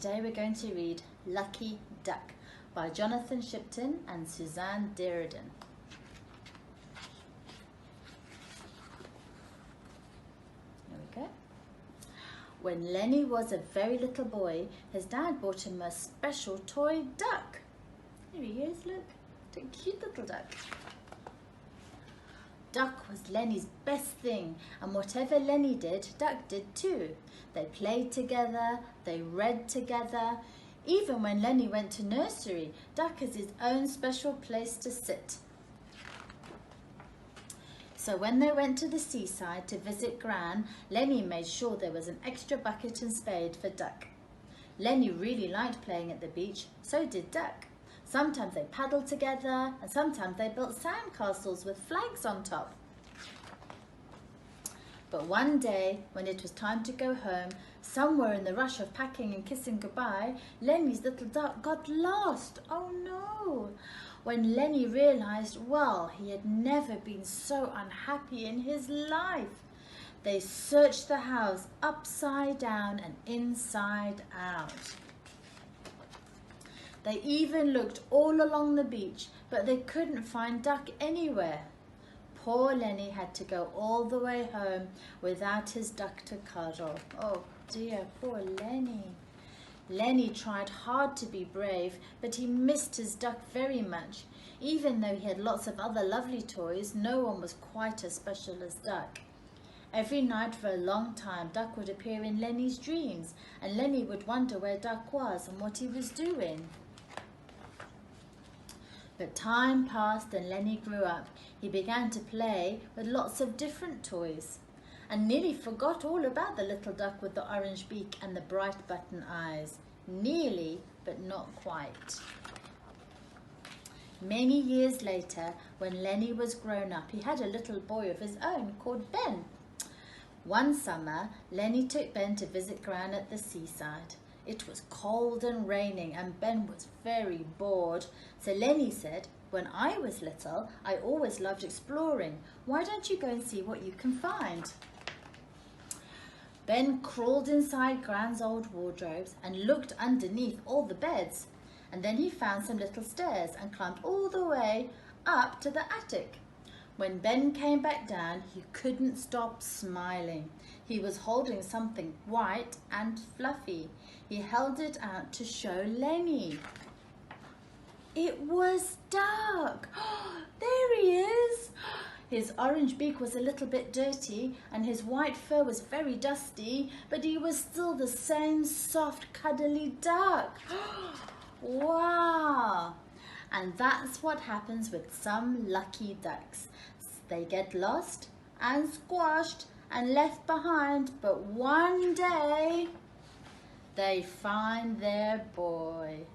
today we're going to read Lucky Duck by Jonathan Shipton and Suzanne Deridan. Here we go. When Lenny was a very little boy, his dad bought him a special toy duck. Here he is, look, a cute little duck. Duck was Lenny's best thing, and whatever Lenny did, Duck did too. They played together, they read together. Even when Lenny went to nursery, Duck has his own special place to sit. So when they went to the seaside to visit Gran, Lenny made sure there was an extra bucket and spade for Duck. Lenny really liked playing at the beach, so did Duck. Sometimes they paddled together, and sometimes they built sandcastles with flags on top. But one day, when it was time to go home, somewhere in the rush of packing and kissing goodbye, Lenny's little duck got lost. Oh no! When Lenny realised, well, he had never been so unhappy in his life. They searched the house upside down and inside out. They even looked all along the beach, but they couldn't find Duck anywhere. Poor Lenny had to go all the way home without his duck to cuddle. Oh dear, poor Lenny. Lenny tried hard to be brave, but he missed his duck very much. Even though he had lots of other lovely toys, no one was quite as special as Duck. Every night for a long time, Duck would appear in Lenny's dreams, and Lenny would wonder where Duck was and what he was doing. But time passed and Lenny grew up. He began to play with lots of different toys and nearly forgot all about the little duck with the orange beak and the bright button eyes. Nearly, but not quite. Many years later, when Lenny was grown up, he had a little boy of his own called Ben. One summer, Lenny took Ben to visit Gran at the seaside. It was cold and raining and Ben was very bored. So Lenny said, "When I was little, I always loved exploring. Why don't you go and see what you can find?" Ben crawled inside Gran's old wardrobes and looked underneath all the beds. And then he found some little stairs and climbed all the way up to the attic. When Ben came back down, he couldn't stop smiling. He was holding something white and fluffy. He held it out to show Lenny. It was Duck. There he is. His orange beak was a little bit dirty and his white fur was very dusty, but he was still the same soft, cuddly duck. Wow! And that's what happens with some lucky ducks. They get lost and squashed and left behind, but one day they find their boy.